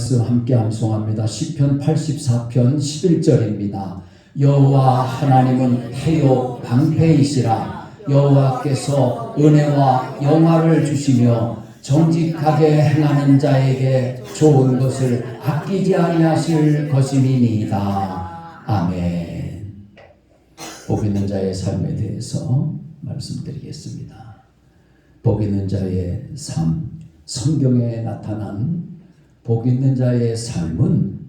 말씀 함께 암송합니다. 시편 84편 11절입니다. 여호와 하나님은 태요 방패이시라. 여호와께서 은혜와 영화를 주시며 정직하게 행하는 자에게 좋은 것을 아끼지 아니하실 것이니이다. 아멘. 복 있는 자의 삶에 대해서 말씀드리겠습니다. 복 있는 자의 삶, 성경에 나타난 복 있는 자의 삶은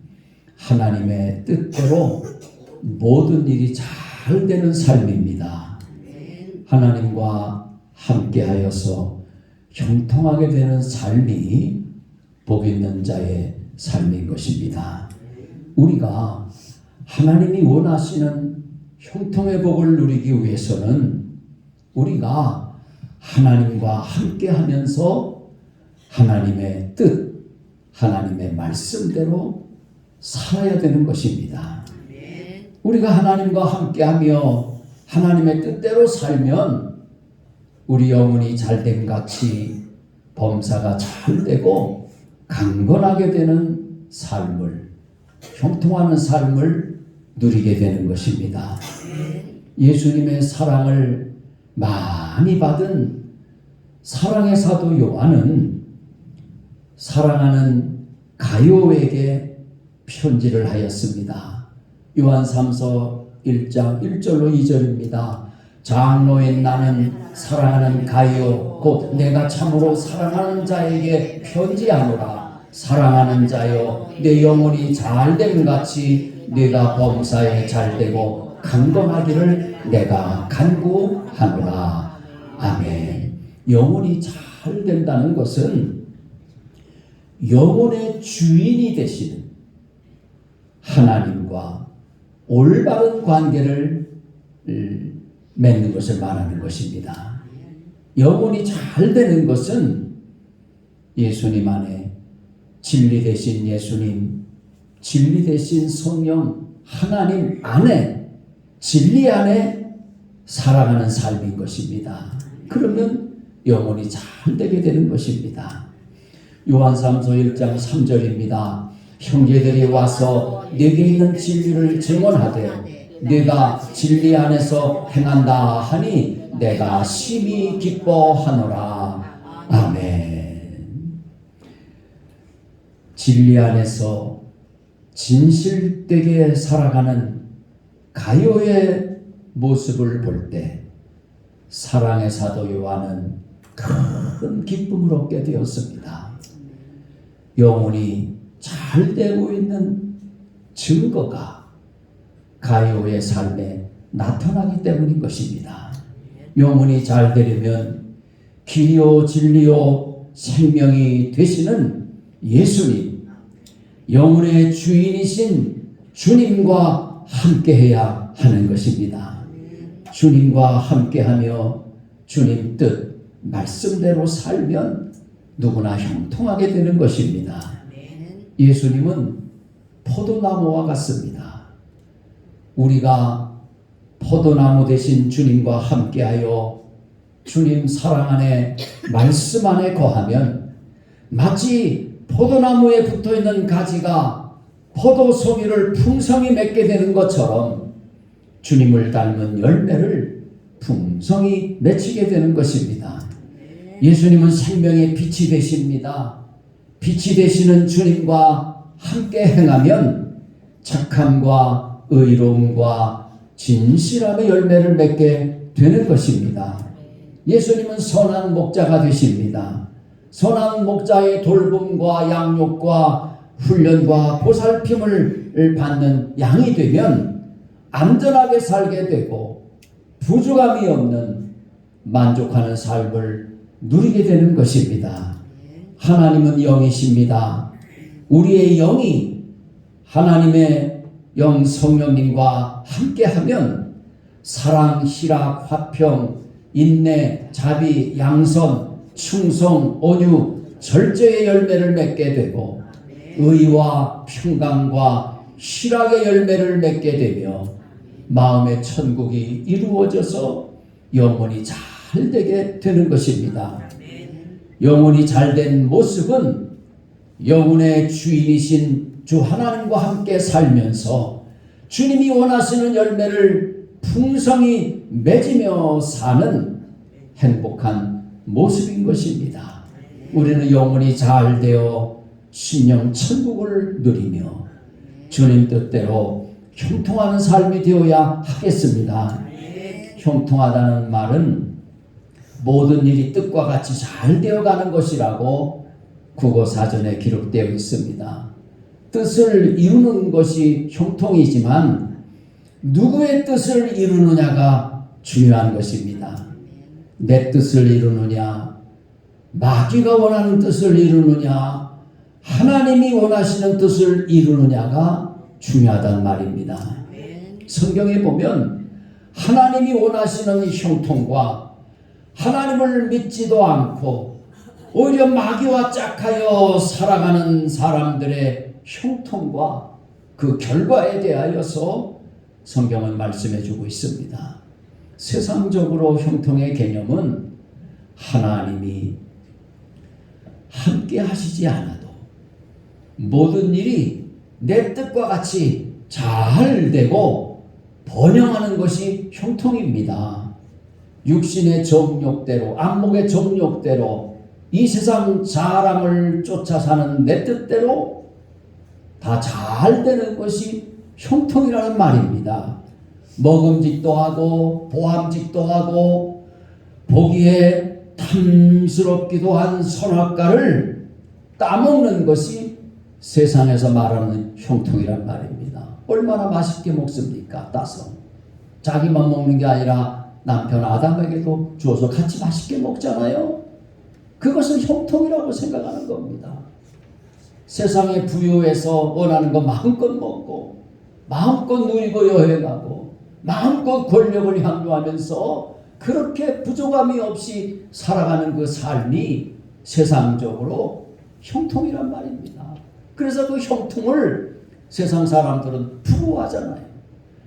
하나님의 뜻대로 모든 일이 잘 되는 삶입니다. 하나님과 함께하여서 형통하게 되는 삶이 복 있는 자의 삶인 것입니다. 우리가 하나님이 원하시는 형통의 복을 누리기 위해서는 우리가 하나님과 함께하면서 하나님의 뜻, 하나님의 말씀대로 살아야 되는 것입니다. 우리가 하나님과 함께하며 하나님의 뜻대로 살면 우리 영혼이 잘됨 같이 범사가 잘 되고 강건하게 되는 삶을, 형통하는 삶을 누리게 되는 것입니다. 예수님의 사랑을 많이 받은 사랑의 사도 요한은 사랑하는 가요에게 편지를 하였습니다. 요한 3서 1장 1절로 2절입니다. 장로인 나는 사랑하는 가요 곧 내가 참으로 사랑하는 자에게 편지하노라. 사랑하는 자여 내 영혼이 잘됨 같이 네가 범사에 잘되고 강건하기를 내가 간구하노라. 아멘. 영혼이 잘 된다는 것은 영혼의 주인이 되시는 하나님과 올바른 관계를 맺는 것을 말하는 것입니다. 영혼이 잘 되는 것은 예수님 안에 진리 되신 예수님, 진리 되신 성령, 하나님 안에 진리 안에 살아가는 삶인 것입니다. 그러면 영혼이 잘 되게 되는 것입니다. 요한 3서 1장 3절입니다. 형제들이 와서 내게 있는 진리를 증언하되 내가 진리 안에서 행한다 하니 내가 심히 기뻐하노라. 아멘. 진리 안에서 진실되게 살아가는 가요의 모습을 볼 때 사랑의 사도 요한은 큰 기쁨을 얻게 되었습니다. 영혼이 잘 되고 있는 증거가 가요의 삶에 나타나기 때문인 것입니다. 영혼이 잘 되려면 길이요 진리요 생명이 되시는 예수님, 영혼의 주인이신 주님과 함께해야 하는 것입니다. 주님과 함께하며 주님 뜻, 말씀대로 살면 누구나 형통하게 되는 것입니다. 예수님은 포도나무와 같습니다. 우리가 포도나무 되신 주님과 함께하여 주님 사랑 안에 말씀 안에 거하면 마치 포도나무에 붙어있는 가지가 포도송이를 풍성히 맺게 되는 것처럼 주님을 닮은 열매를 풍성히 맺히게 되는 것입니다. 예수님은 생명의 빛이 되십니다. 빛이 되시는 주님과 함께 행하면 착함과 의로움과 진실함의 열매를 맺게 되는 것입니다. 예수님은 선한 목자가 되십니다. 선한 목자의 돌봄과 양육과 훈련과 보살핌을 받는 양이 되면 안전하게 살게 되고 부족함이 없는 만족하는 삶을 누리게 되는 것입니다. 하나님은 영이십니다. 우리의 영이 하나님의 영 성령님과 함께하면 사랑, 희락, 화평, 인내, 자비, 양선, 충성, 온유, 절제의 열매를 맺게 되고 의와 평강과 희락의 열매를 맺게 되며 마음의 천국이 이루어져서 영혼이 잘 되게 되는 것입니다. 영혼이 잘된 모습은 영혼의 주인이신 주 하나님과 함께 살면서 주님이 원하시는 열매를 풍성히 맺으며 사는 행복한 모습인 것입니다. 우리는 영혼이 잘 되어 신령 천국을 누리며 주님 뜻대로 형통하는 삶이 되어야 하겠습니다. 형통하다는 말은 모든 일이 뜻과 같이 잘 되어가는 것이라고 국어사전에 기록되어 있습니다. 뜻을 이루는 것이 형통이지만 누구의 뜻을 이루느냐가 중요한 것입니다. 내 뜻을 이루느냐, 마귀가 원하는 뜻을 이루느냐, 하나님이 원하시는 뜻을 이루느냐가 중요하단 말입니다. 성경에 보면 하나님이 원하시는 형통과 하나님을 믿지도 않고 오히려 마귀와 짝하여 살아가는 사람들의 형통과 그 결과에 대하여서 성경은 말씀해 주고 있습니다. 세상적으로 형통의 개념은 하나님이 함께 하시지 않아도 모든 일이 내 뜻과 같이 잘 되고 번영하는 것이 형통입니다. 육신의 정욕대로, 안목의 정욕대로 이 세상 사람을 쫓아 사는 내 뜻대로 다 잘 되는 것이 형통이라는 말입니다. 먹음직도 하고 보암직도 하고 보기에 탐스럽기도 한 선악과를 따먹는 것이 세상에서 말하는 형통이란 말입니다. 얼마나 맛있게 먹습니까? 따서 자기만 먹는 게 아니라 남편 아담에게도 주어서 같이 맛있게 먹잖아요. 그것은 형통이라고 생각하는 겁니다. 세상에 부유해서 원하는 거 마음껏 먹고 마음껏 누리고 여행하고 마음껏 권력을 향유하면서 그렇게 부족함이 없이 살아가는 그 삶이 세상적으로 형통이란 말입니다. 그래서 그 형통을 세상 사람들은 부러워하잖아요.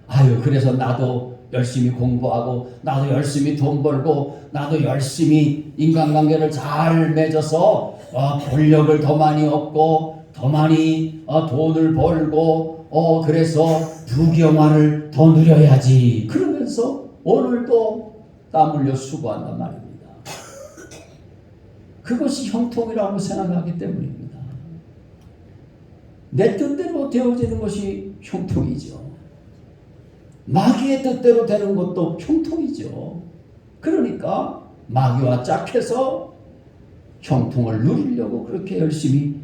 아유, 그래서 나도 열심히 공부하고 나도 열심히 돈 벌고 나도 열심히 인간관계를 잘 맺어서 권력을 더 많이 얻고 더 많이 돈을 벌고 그래서 부귀영화를 더 누려야지. 그러면서 오늘도 땀 흘려 수고한단 말입니다. 그것이 형통이라고 생각하기 때문입니다. 내 뜻대로 되어지는 것이 형통이죠. 마귀의 뜻대로 되는 것도 형통이죠. 그러니까 마귀와 짝해서 형통을 누리려고 그렇게 열심히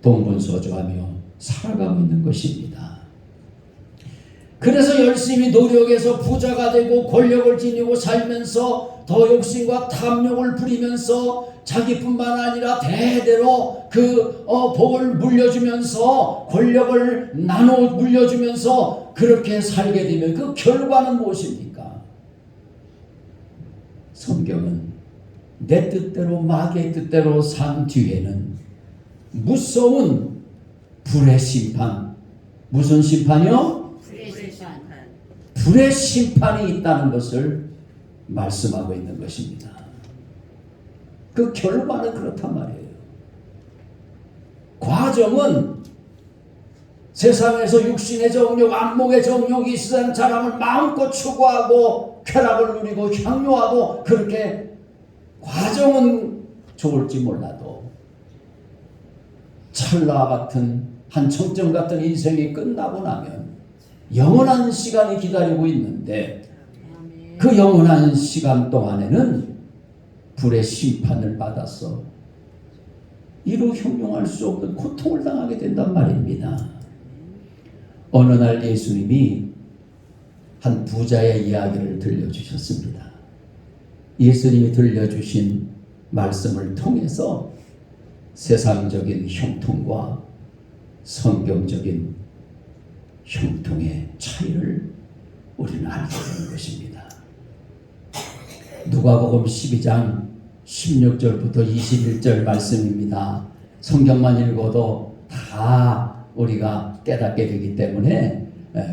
동분서주하며 살아가고 있는 것입니다. 그래서 열심히 노력해서 부자가 되고 권력을 지니고 살면서 더 욕심과 탐욕을 부리면서 자기뿐만 아니라 대대로 그 복을 물려주면서 권력을 나눠 물려주면서 그렇게 살게 되면 그 결과는 무엇입니까? 성경은 내 뜻대로 마귀의 뜻대로 산 뒤에는 무서운 불의 심판, 무슨 심판이요? 불의 심판이 있다는 것을 말씀하고 있는 것입니다. 그 결과는 그렇단 말이에요. 과정은 세상에서 육신의 정욕, 안목의 정욕이 있는 사람을 마음껏 추구하고 쾌락을 누리고 향유하고 그렇게 과정은 좋을지 몰라도 찰나 같은 한 청점 같은 인생이 끝나고 나면 영원한 시간이 기다리고 있는데 그 영원한 시간 동안에는 불의 심판을 받아서 이루 형용할 수 없는 고통을 당하게 된단 말입니다. 어느 날 예수님이 한 부자의 이야기를 들려주셨습니다. 예수님이 들려주신 말씀을 통해서 세상적인 형통과 성경적인 형통의 차이를 우리는 알게 되는 것입니다. 누가복음 12장 16절부터 21절 말씀입니다. 성경만 읽어도 다 우리가 깨닫게 되기 때문에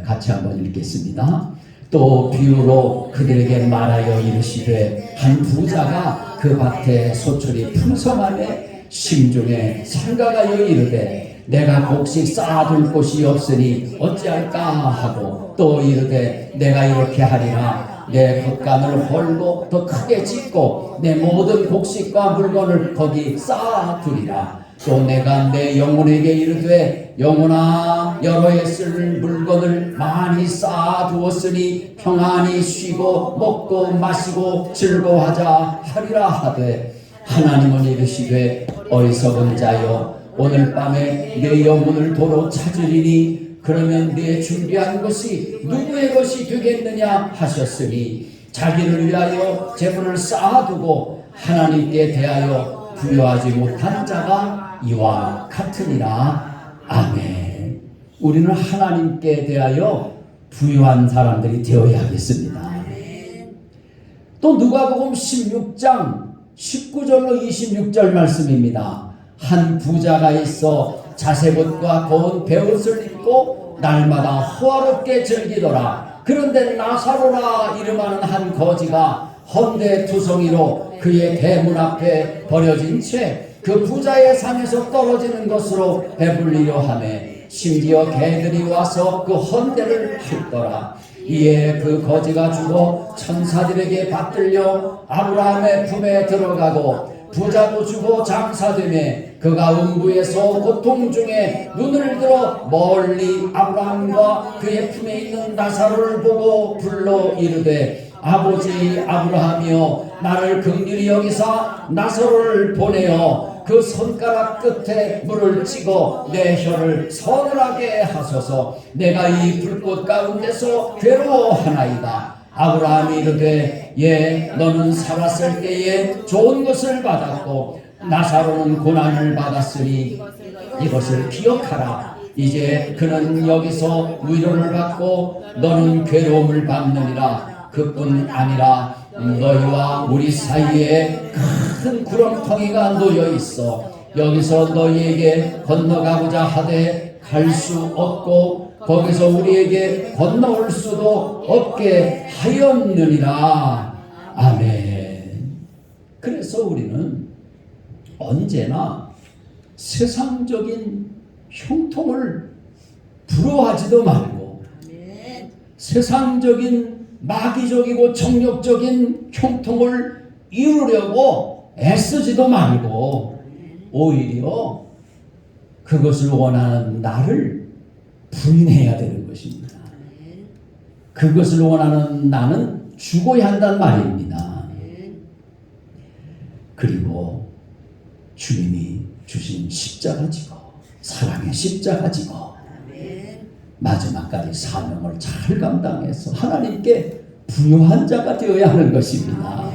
같이 한번 읽겠습니다. 또 비유로 그들에게 말하여 이르시되 한 부자가 그 밭에 소출이 풍성하되 심중에 생각하여 이르되 내가 곡식 쌓아둘 곳이 없으니 어찌할까 하고 또 이르되 내가 이렇게 하리라. 내 겉간을 헐고 더 크게 짓고 내 모든 곡식과 물건을 거기 쌓아두리라. 또 내가 내 영혼에게 이르되 영혼아 여러 해 쓸 물건을 많이 쌓아두었으니 평안히 쉬고 먹고 마시고 즐거워하자 하리라 하되 하나님은 이르시되 어리석은 자여 오늘 밤에 내 영혼을 도로 찾으리니 그러면 네 준비한 것이 누구의 것이 되겠느냐 하셨으니 자기를 위하여 재물을 쌓아두고 하나님께 대하여 부여하지 못한 자가 이와 같으니라. 아멘. 우리는 하나님께 대하여 부유한 사람들이 되어야겠습니다. 또 누가복음 16장 19절로 26절 말씀입니다. 한 부자가 있어 자색옷과 고운 베옷을 입고 날마다 호화롭게 즐기더라. 그런데 나사로라 이름하는 한 거지가 헌데투성이로 그의 대문 앞에 버려진 채 그 부자의 상에서 떨어지는 것으로 배불리려 하매 심지어 개들이 와서 그 헌데를 핥더라. 이에 그 거지가 죽어 천사들에게 받들려 아브라함의 품에 들어가고 부자도 죽어 장사되매 그가 음부에서 고통 중에 눈을 들어 멀리 아브라함과 그의 품에 있는 나사로를 보고 불러 이르되 아버지 아브라함이여 나를 긍휼히 여기사 나사로를 보내어 그 손가락 끝에 물을 찍어 내 혀를 서늘하게 하소서. 내가 이 불꽃 가운데서 괴로워하나이다. 아브라함이 이르되 예 너는 살았을 때에 좋은 것을 받았고 나사로는 고난을 받았으니 이것을 기억하라. 이제 그는 여기서 위로를 받고 너는 괴로움을 받느니라. 그뿐 아니라 너희와 우리 사이에 큰 구렁텅이가 놓여 있어 여기서 너희에게 건너가고자 하되 갈 수 없고 거기서 우리에게 건너올 수도 없게 하였느니라. 아멘. 그래서 우리는 언제나 세상적인 형통을 부러워하지도 말고 세상적인 마귀적이고 정욕적인 형통을 이루려고 애쓰지도 말고 오히려 그것을 원하는 나를 부인해야 되는 것입니다. 그것을 원하는 나는 죽어야 한단 말입니다. 그리고 주님이 주신 십자가 지고 사랑의 십자가 지고 마지막까지 사명을 잘 감당해서 하나님께 부유한 자가 되어야 하는 것입니다.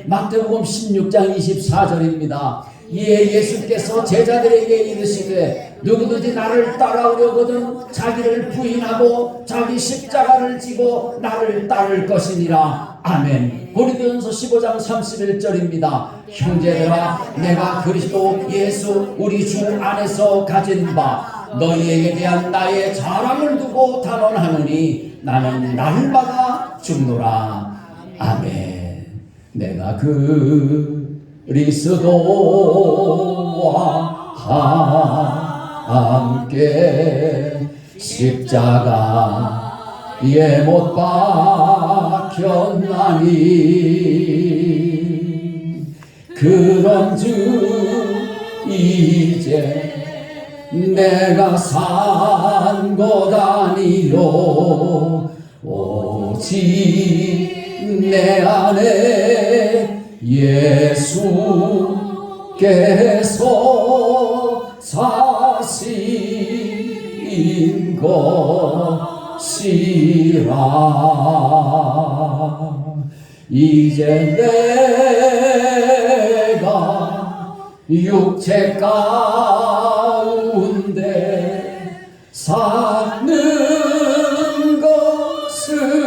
마태복음 16장 24절입니다. 이에 예수께서 제자들에게 이르시되 누구든지 나를 따라오려거든 자기를 부인하고 자기 십자가를 지고 나를 따를 것이니라. 아멘. 고린도전서 15장 31절입니다. 형제들아 내가 그리스도 예수 우리 주 안에서 가진 바 너희에게 대한 나의 자랑을 두고 단언하노니 나는 날마다 죽노라. 아멘. 내가 그리스도와 함께 십자가에 못 박혔나니 그런즉 이제 내가 산 것 아니요 오직 내 안에 예수께서 사신 것이라. 이제 내가 육체 가운데 사는 것은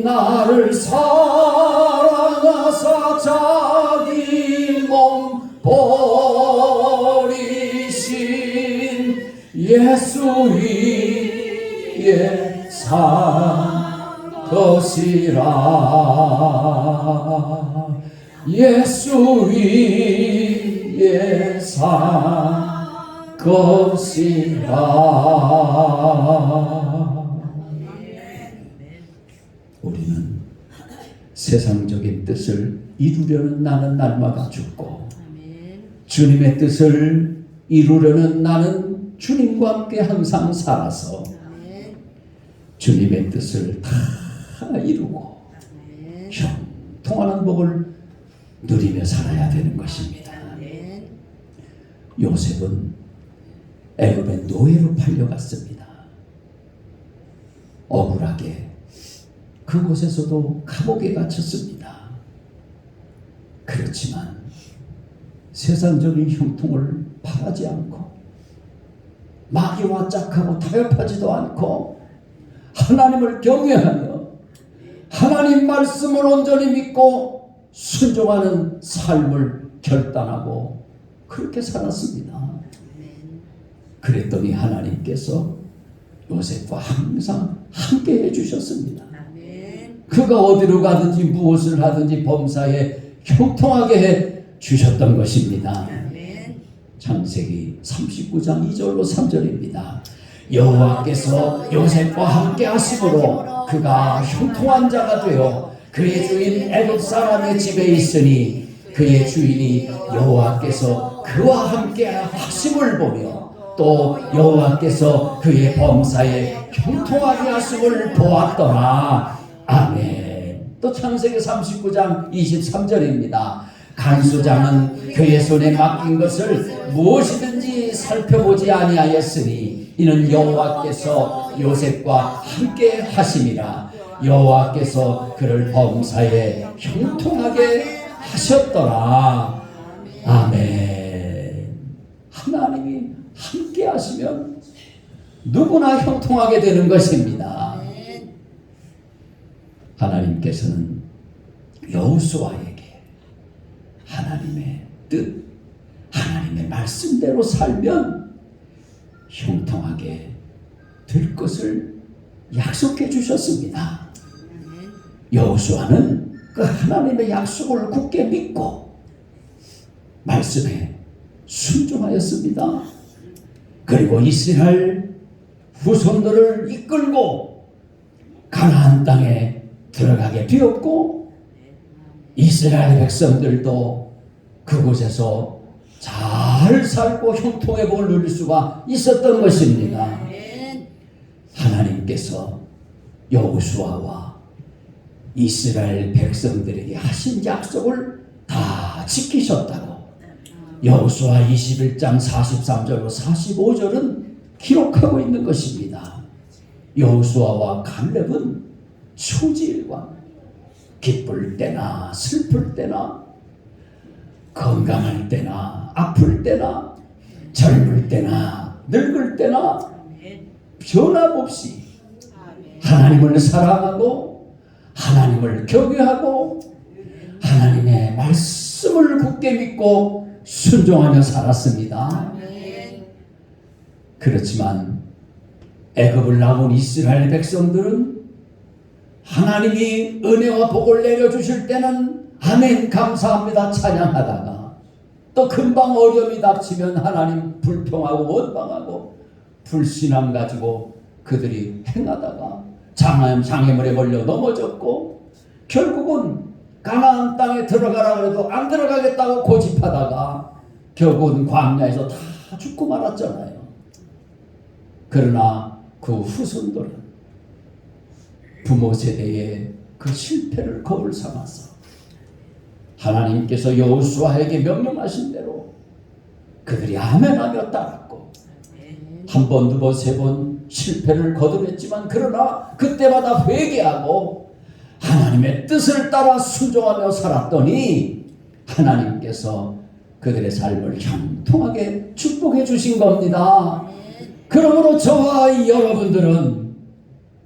나를 사랑하사 자기 몸 버리신 예수 위에 산 것이라. 예수 위에 산 것이라. 우리는 세상적인 뜻을 이루려는 나는 날마다 죽고 주님의 뜻을 이루려는 나는 주님과 함께 항상 살아서 주님의 뜻을 다 이루고 형통하는 복을 누리며 살아야 되는 것입니다. 요셉은 애굽의 노예로 팔려갔습니다. 억울하게 그곳에서도 감옥에 갇혔습니다. 그렇지만 세상적인 형통을 바라지 않고 마귀와 짝하고 타협하지도 않고 하나님을 경외하며 하나님 말씀을 온전히 믿고 순종하는 삶을 결단하고 그렇게 살았습니다. 그랬더니 하나님께서 요셉과 항상 함께 해주셨습니다. 그가 어디로 가든지 무엇을 하든지 범사에 형통하게 해 주셨던 것입니다. 창세기 39장 2절로 3절입니다. 여호와께서 요셉과 함께 하심으로 그가 형통한 자가 되어 그의 주인 애굽 사람의 집에 있으니 그의 주인이 여호와께서 그와 함께 하심을 보며 또 여호와께서 그의 범사에 형통하게 하심을 보았더라. 아멘. 또 창세기 39장 23절입니다. 간수장은 그의 손에 맡긴 것을 무엇이든지 살펴보지 아니하였으니 이는 여호와께서 요셉과 함께 하심이라. 여호와께서 그를 범사에 형통하게 하셨더라. 아멘. 하나님이 함께 하시면 누구나 형통하게 되는 것입니다. 하나님께서는 여호수아에게 하나님의 뜻, 하나님의 말씀대로 살면 형통하게 될 것을 약속해 주셨습니다. 여호수아는 그 하나님의 약속을 굳게 믿고 말씀에 순종하였습니다. 그리고 이스라엘 후손들을 이끌고 가나안 땅에 들어가게 되었고 이스라엘 백성들도 그곳에서 잘 살고 형통의 복을 누릴 수가 있었던 것입니다. 하나님께서 여호수아와 이스라엘 백성들에게 하신 약속을 다 지키셨다고 여호수아 21장 43절로 45절은 기록하고 있는 것입니다. 여호수아와 갈렙은 초지일관, 기쁠 때나 슬플 때나 건강할 때나 아플 때나 젊을 때나 늙을 때나 변함없이 하나님을 사랑하고 하나님을 경외하고 하나님의 말씀을 굳게 믿고 순종하며 살았습니다. 그렇지만 애굽을 나온 이스라엘 백성들은 하나님이 은혜와 복을 내려주실 때는 아멘 감사합니다 찬양하다가 또 금방 어려움이 닥치면 하나님 불평하고 원망하고 불신앙 가지고 그들이 행하다가 장애물에 걸려 넘어졌고 결국은 가나안 땅에 들어가라고 해도 안 들어가겠다고 고집하다가 결국은 광야에서 다 죽고 말았잖아요. 그러나 그 후손들은 부모 세대의 그 실패를 거울 삼아서 하나님께서 여호수아에게 명령하신 대로 그들이 아멘하며 따랐고 한 번, 두 번, 세 번 실패를 거듭했지만 그러나 그때마다 회개하고 하나님의 뜻을 따라 순종하며 살았더니 하나님께서 그들의 삶을 형통하게 축복해 주신 겁니다. 그러므로 저와 여러분들은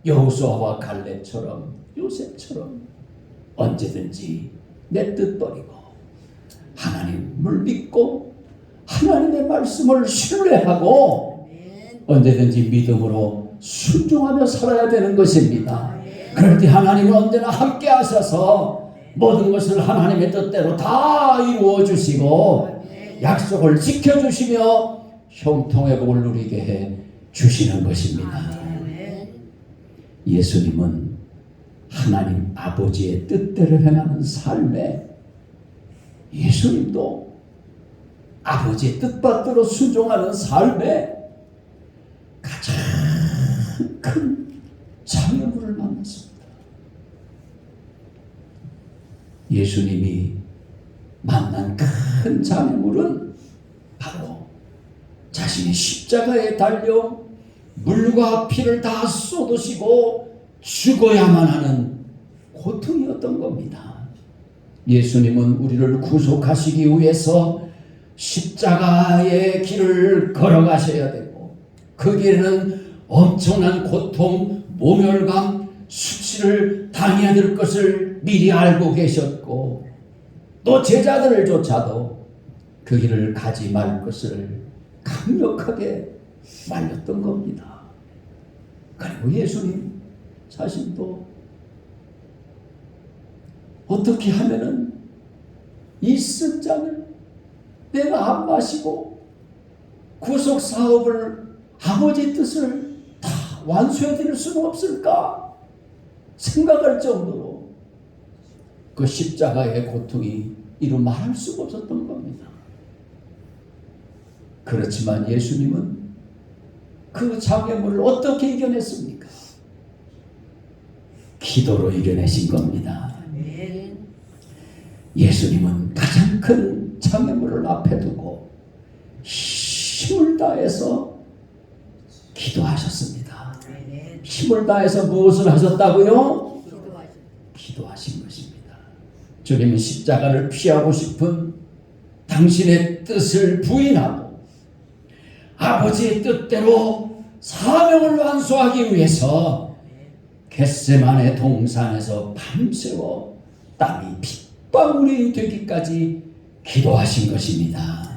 여호수아와 갈렙처럼 요셉처럼 언제든지 내 뜻 버리고 하나님을 믿고 하나님의 말씀을 신뢰하고 언제든지 믿음으로 순종하며 살아야 되는 것입니다. 그럴 때 하나님은 언제나 함께 하셔서 모든 것을 하나님의 뜻대로 다 이루어 주시고 약속을 지켜주시며 형통의 복을 누리게 해 주시는 것입니다. 예수님은 하나님 아버지의 뜻대로 행하는 삶에 예수님도 아버지의 뜻받들어 순종하는 삶에 가장 큰 장애물을 만났습니다. 예수님이 만난 큰 장애물은 바로 자신이 십자가에 달려 물과 피를 다 쏟으시고 죽어야만 하는 고통이었던 겁니다. 예수님은 우리를 구속하시기 위해서 십자가의 길을 걸어가셔야 되고 그 길은 엄청난 고통, 모멸감, 수치를 당해야 될 것을 미리 알고 계셨고 또 제자들조차도 그 길을 가지 말 것을 강력하게 말렸던 겁니다. 그리고 예수님 자신도 어떻게 하면은 이 쓴 잔을 내가 안 마시고 구속 사업을 아버지 뜻을 다 완수해 드릴 수는 없을까 생각할 정도로 그 십자가의 고통이 이루 말할 수가 없었던 겁니다. 그렇지만 예수님은 그 장애물을 어떻게 이겨냈습니까? 기도로 이겨내신 겁니다. 예수님은 가장 큰 장애물을 앞에 두고 힘을 다해서 기도하셨습니다. 힘을 다해서 무엇을 하셨다고요? 기도하신 것입니다. 주님은 십자가를 피하고 싶은 당신의 뜻을 부인하고 아버지의 뜻대로 사명을 완수하기 위해서 겟세마네 동산에서 밤새워 땀이 핏방울이 되기까지 기도하신 것입니다.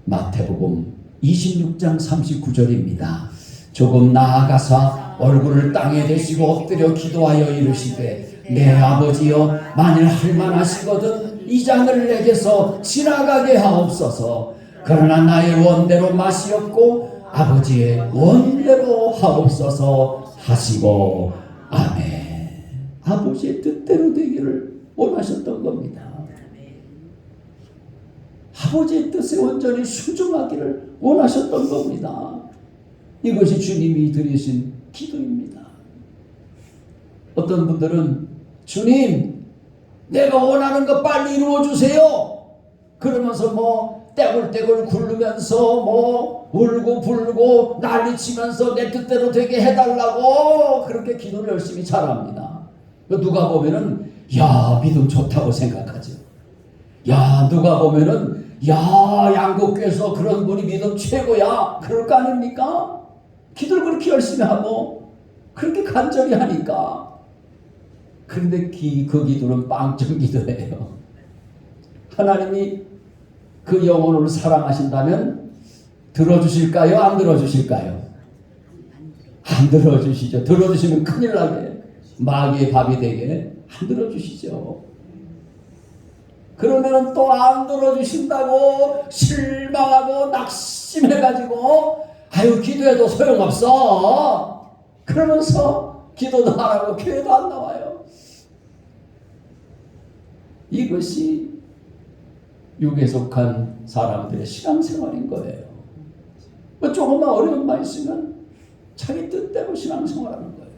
마태복음 26장 39절입니다. 조금 나아가사 얼굴을 땅에 대시고 엎드려 기도하여 이르시되 내 아버지여 만일 할만하시거든 이 잔을 내게서 지나가게 하옵소서. 그러나 나의 원대로 마시옵고 아버지의 원대로 하옵소서 하시고 아멘. 아버지의 뜻대로 되기를 원하셨던 겁니다. 아버지의 뜻에 온전히 순종하기를 원하셨던 겁니다. 이것이 주님이 드리신 기도입니다. 어떤 분들은 주님 내가 원하는 거 빨리 이루어 주세요 그러면서 뭐 떼굴떼굴 굴르면서 울고 불고 난리치면서 내 뜻대로 되게 해달라고 그렇게 기도를 열심히 잘합니다. 누가 보면은 야 믿음 좋다고 생각하죠. 야 누가 보면은 야 양국교에서 그런 분이 믿음 최고야 그럴 거 아닙니까? 기도를 그렇게 열심히 하고 그렇게 간절히 하니까. 그런데 그 기도는 빵점 기도예요. 하나님이 그 영혼을 사랑하신다면 들어주실까요? 안 들어주실까요? 안 들어주시죠. 들어주시면 큰일 나게 마귀의 밥이 되게 안 들어주시죠. 그러면 또 안 들어주신다고 실망하고 낙심해가지고 아유 기도해도 소용없어 그러면서 기도도 안 하고 교회도 안 나와요. 이것이 육에 속한 사람들의 신앙생활인 거예요. 뭐 조금만 어려움만 있으면 자기 뜻대로 신앙생활하는 거예요.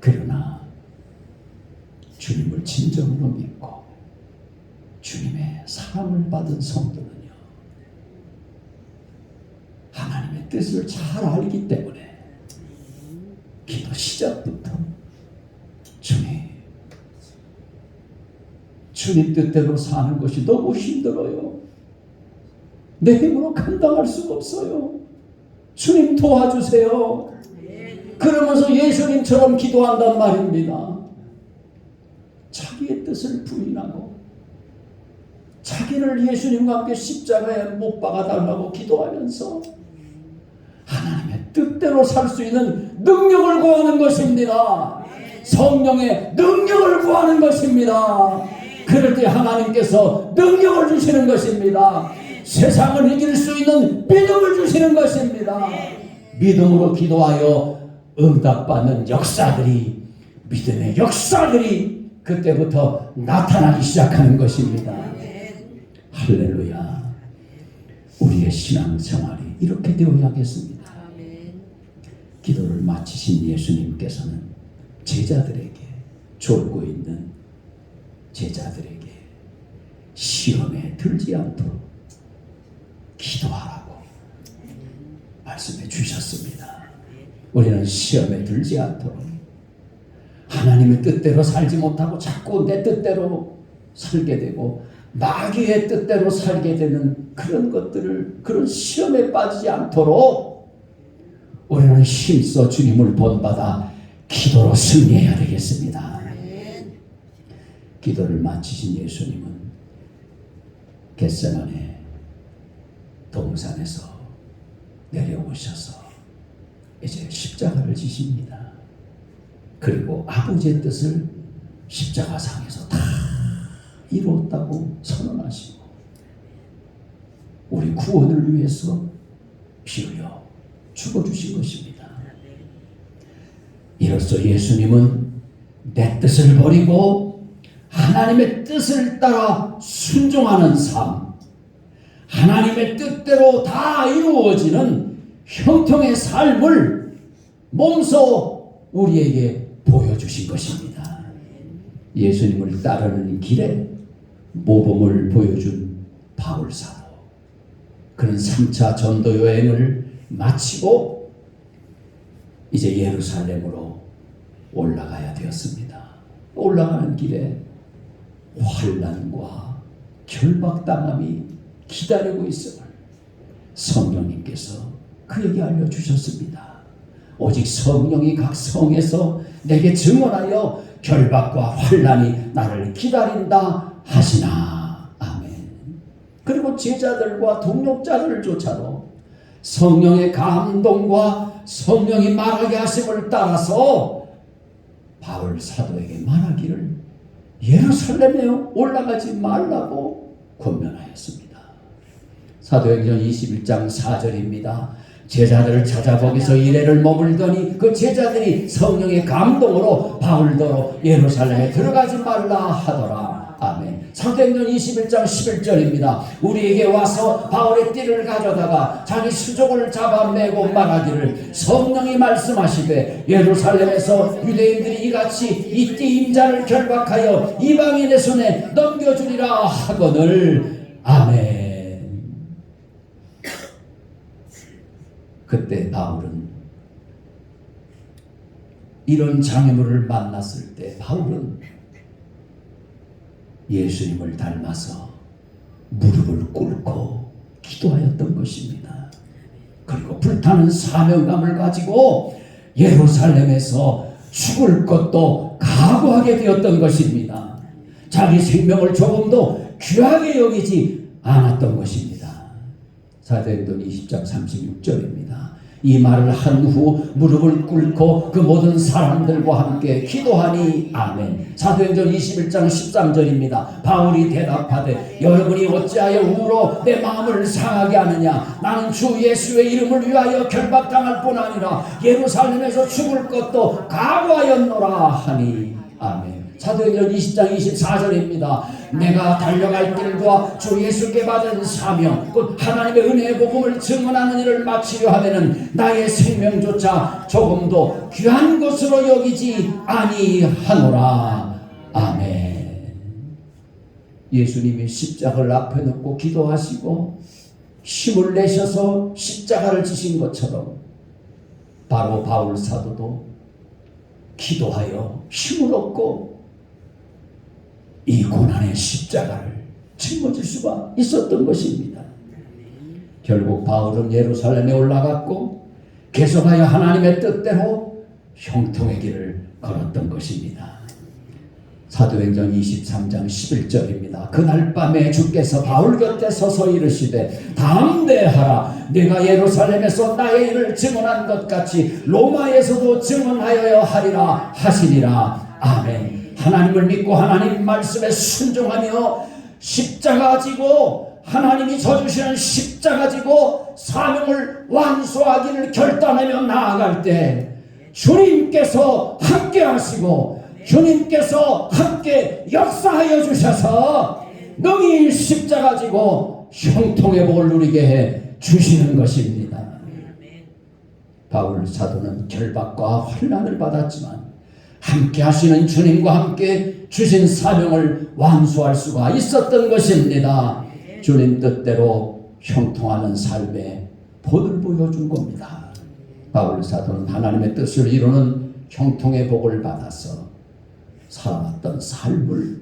그러나 주님을 진정으로 믿고 주님의 사랑을 받은 성도는요 하나님의 뜻을 잘 알기 때문에 기도 시작부터 주님 뜻대로 사는 것이 너무 힘들어요. 내 힘으로 감당할 수가 없어요. 주님 도와주세요. 그러면서 예수님처럼 기도한단 말입니다. 자기의 뜻을 부인하고 자기를 예수님과 함께 십자가에 못 박아달라고 기도하면서 하나님의 뜻대로 살 수 있는 능력을 구하는 것입니다. 성령의 능력을 구하는 것입니다. 그럴 때 하나님께서 능력을 주시는 것입니다. 세상을 이길 수 있는 믿음을 주시는 것입니다. 믿음으로 기도하여 응답받는 역사들이, 믿음의 역사들이 그때부터 나타나기 시작하는 것입니다. 할렐루야. 우리의 신앙생활이 이렇게 되어야겠습니다. 기도를 마치신 예수님께서는 제자들에게, 졸고 있는 제자들에게 시험에 들지 않도록 기도하라고 말씀해 주셨습니다. 우리는 시험에 들지 않도록, 하나님의 뜻대로 살지 못하고 자꾸 내 뜻대로 살게 되고 마귀의 뜻대로 살게 되는 그런 것들을, 그런 시험에 빠지지 않도록 우리는 힘써 주님을 본받아 기도로 승리해야 되겠습니다. 기도를 마치신 예수님은 겟세마네 동산에서 내려오셔서 이제 십자가를 지십니다. 그리고 아버지의 뜻을 십자가상에서 다 이루었다고 선언하시고 우리 구원을 위해서 피 흘려 죽어주신 것입니다. 이로써 예수님은 내 뜻을 버리고 하나님의 뜻을 따라 순종하는 삶, 하나님의 뜻대로 다 이루어지는 형통의 삶을 몸소 우리에게 보여주신 것입니다. 예수님을 따르는 길에 모범을 보여준 바울 사도, 그는 3차 전도 여행을 마치고 이제 예루살렘으로 올라가야 되었습니다. 올라가는 길에 환난과 결박당함이 기다리고 있음을 성령님께서 그에게 알려주셨습니다. 오직 성령이 각 성에서 내게 증언하여 결박과 환난이 나를 기다린다 하시나. 아멘. 그리고 제자들과 동역자들을 쫓아도 성령의 감동과 성령이 말하게 하심을 따라서 바울 사도에게 말하기를 예루살렘에 올라가지 말라고 권면하였습니다. 사도행전 21장 4절입니다. 제자들을 찾아 거기서 이래를 머물더니 그 제자들이 성령의 감동으로 바울더러 예루살렘에 들어가지 말라 하더라. 아멘. 사도행전 21장 11절입니다. 우리에게 와서 바울의 띠를 가져다가 자기 수족을 잡아매고 말하기를 성령이 말씀하시되 예루살렘에서 유대인들이 이같이 이 띠 임자를 결박하여 이방인의 손에 넘겨주리라 하거늘. 아멘. 그때 바울은 이런 장애물을 만났을 때 바울은 예수님을 닮아서 무릎을 꿇고 기도하였던 것입니다. 그리고 불타는 사명감을 가지고 예루살렘에서 죽을 것도 각오하게 되었던 것입니다. 자기 생명을 조금도 귀하게 여기지 않았던 것입니다. 사도행전 20장 36절입니다. 이 말을 한 후 무릎을 꿇고 그 모든 사람들과 함께 기도하니. 아멘. 사도행전 21장 13절입니다. 바울이 대답하되 여러분이 어찌하여 울어 내 마음을 상하게 하느냐. 나는 주 예수의 이름을 위하여 결박당할 뿐 아니라 예루살렘에서 죽을 것도 각오하였노라 하니. 아멘. 사도행전 20장 24절입니다. 내가 달려갈 길과 주 예수께 받은 사명 곧 하나님의 은혜의 복음을 증언하는 일을 마치려 하면은 나의 생명조차 조금도 귀한 것으로 여기지 아니하노라. 아멘. 예수님이 십자가를 앞에 놓고 기도하시고 힘을 내셔서 십자가를 지신 것처럼 바로 바울 사도도 기도하여 힘을 얻고 이 고난의 십자가를 짊어질 수가 있었던 것입니다. 결국 바울은 예루살렘에 올라갔고 계속하여 하나님의 뜻대로 형통의 길을 걸었던 것입니다. 사도행전 23장 11절입니다. 그날 밤에 주께서 바울 곁에 서서 이르시되 담대하라. 네가 예루살렘에서 나의 일을 증언한 것 같이 로마에서도 증언하여야 하리라 하시니라. 아멘. 하나님을 믿고 하나님 말씀에 순종하며 십자가 지고 하나님이 져주시는 십자가 지고 사명을 완수하기를 결단하며 나아갈 때 주님께서 함께 하시고 주님께서 함께 역사하여 주셔서 능히 십자가 지고 형통의 복을 누리게 해 주시는 것입니다. 바울 사도는 결박과 환난을 받았지만 함께 하시는 주님과 함께 주신 사명을 완수할 수가 있었던 것입니다. 주님 뜻대로 형통하는 삶의 복을 보여준 겁니다. 바울 사도는 하나님의 뜻을 이루는 형통의 복을 받아서 살아왔던 삶을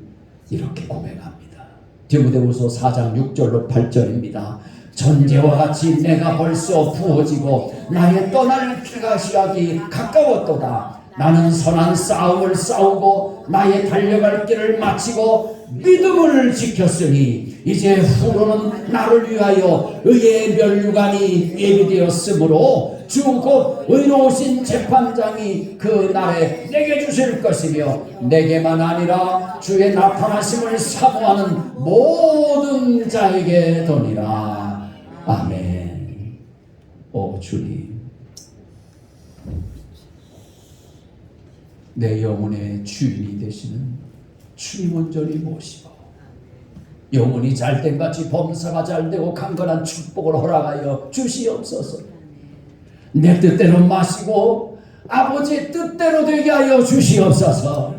이렇게 고백합니다. 디모데후서 4장 6절로 8절입니다. 전제와 같이 내가 벌써 부어지고 나의 떠날 기가 시각이 가까웠도다. 나는 선한 싸움을 싸우고 나의 달려갈 길을 마치고 믿음을 지켰으니 이제 후로는 나를 위하여 의의 면류관이 예비되었으므로 주 곧 의로우신 재판장이 그 날에 내게 주실 것이며 내게만 아니라 주의 나타나심을 사모하는 모든 자에게 도니라. 아멘. 오 주님, 내 영혼의 주인이 되시는 주님 온전히 모시고 영혼이 잘된같이 범사가 잘되고 강건한 축복을 허락하여 주시옵소서. 내 뜻대로 마시고 아버지의 뜻대로 되게 하여 주시옵소서.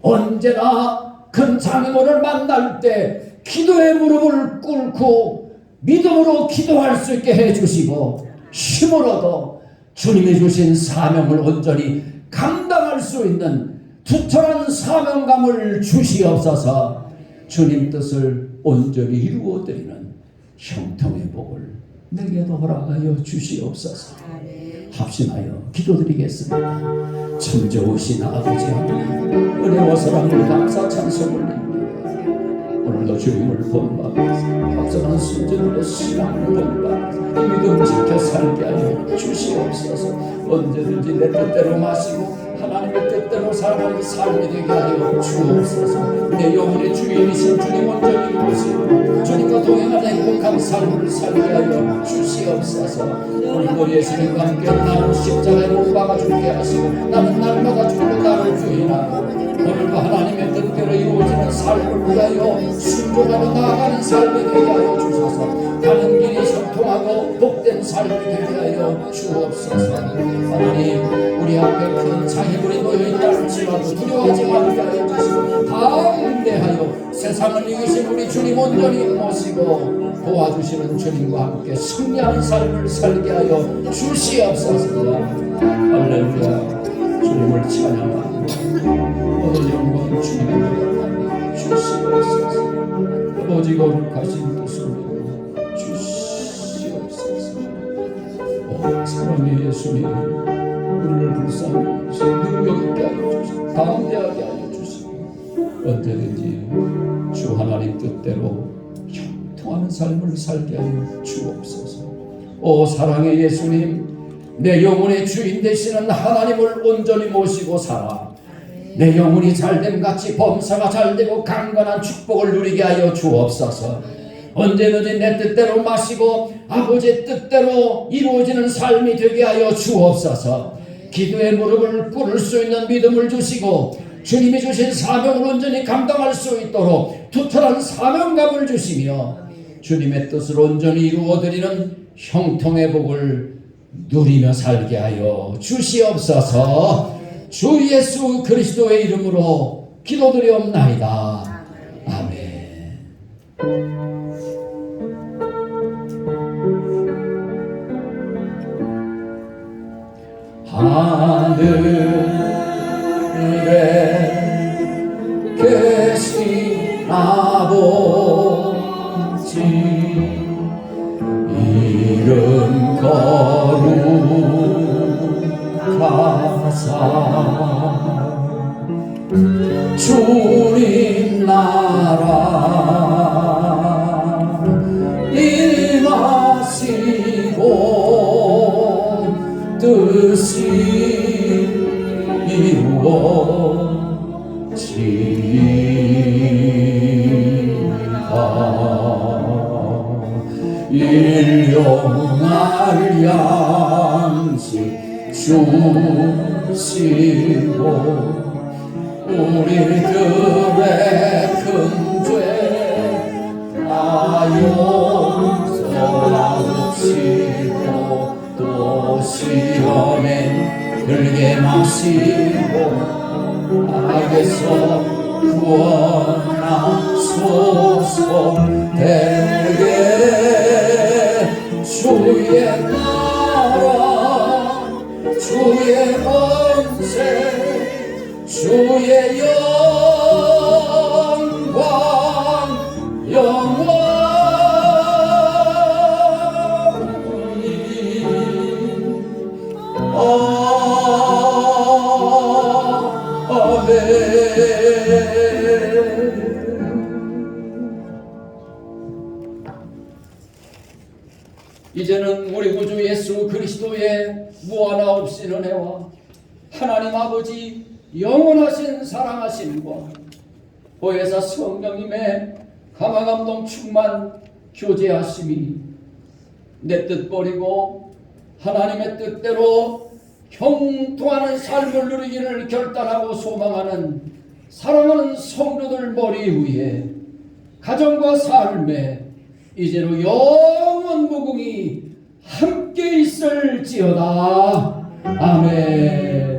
언제나 큰 장애물을 만날 때 기도의 무릎을 꿇고 믿음으로 기도할 수 있게 해주시고 힘으로도 주님이 주신 사명을 온전히 감당할 수 있는 투철한 사명감을 주시옵소서. 주님 뜻을 온전히 이루어드리는 형통의 복을 내게도 허락하여 주시옵소서. 합심하여 기도드리겠습니다. 참 좋으신 아버지 하나님, 은혜와 사랑을 감사 찬송 올립니다. 오늘도 주님을 본받아서 앞서간 순전으로 신앙을 본받아서 믿음 지켜 살게 하여 주시옵소서. 언제든지 내 뜻대로 마시고 하나님의 뜻대로 살아가는 삶이 되게 하여 주옵소서. 내 영혼의 주인이신 주님 온전히 모시고 주님과 동행하는 행복한 삶을 살게 하여 주시옵소서. 오늘도 예수님과 함께 나를 십자가에 못 박아 죽게 하시고 나는 날마다 죽고 나를 부인하고 오늘도 하나님의 뜻대로 이루어지는 삶을 위하여 순종하며 나아가는 삶이 되게 하여 주소서. 가는 길이 형통하고 복된 삶이 되게 하여 주옵소서. 하나님, 우리 앞에 큰 장애물이 놓여있다 할지라도 두려워하지 말게 하여 주시고 담대하여 세상을 이기신 우리 주님 온전히 모시고 도와주시는 주님과 함께 승리하는 삶을 살게 하여 주시옵소서. 할렐루야. 주님을 찬양하고 모든 영광 주님께 주시옵소서. 아버지 거룩하신 뜻을 주시옵소서. 사랑의 예수님, 우리를 불쌍히 여기시 능력 있게 하여 주시고 담대하게 하여 주시고 언제든지 주 하나님 뜻대로 형통하는 삶을 살게 하여 주옵소서. 오 사랑의 예수님, 내 영혼의 주인 되시는 하나님을 온전히 모시고 살아 내 영혼이 잘됨같이 범사가 잘되고 강건한 축복을 누리게 하여 주옵소서. 언제든지 내 뜻대로 마시고 아버지의 뜻대로 이루어지는 삶이 되게 하여 주옵소서. 기도의 무릎을 꿇을 수 있는 믿음을 주시고 주님이 주신 사명을 온전히 감당할 수 있도록 투철한 사명감을 주시며 주님의 뜻을 온전히 이루어드리는 형통의 복을 누리며 살게 하여 주시옵소서. 주 예수 그리스도의 이름으로 기도드리옵나이다. 아멘. 하늘에 계신 아버지 이름 거룩하사 주님 나라 임하시고 뜻이 이루어지리라. 일용할 양식 주시고 우리들의 큰 죄 다 용서하시고 또 시험에 들게 마시고 악에서 구원하소서. 대개 주의 나라 주의 권세 주의 영광 영원히. 아멘. 이제는 우리 구주 예수 그리스도의 무하나 없인 은혜와 하나님 아버지 영원하신 사랑하심과 보혜사 성령님의 감화감동 충만 교제하심이 내 뜻 버리고 하나님의 뜻대로 형통하는 삶을 누리기를 결단하고 소망하는 사랑하는 성도들 머리 위에 가정과 삶에 이제로 영원 무궁히 함께 있을지어다. 아멘.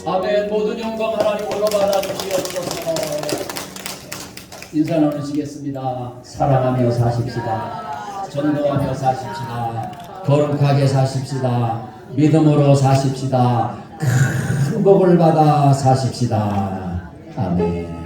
아멘. 모든 영광 하나님으로 받아주시옵소서. 인사 나누시겠습니다. 사랑하며 사십시다. 전도하며 사십시다. 거룩하게 사십시다. 믿음으로 사십시다. 큰 복을 받아 사십시다. 아멘.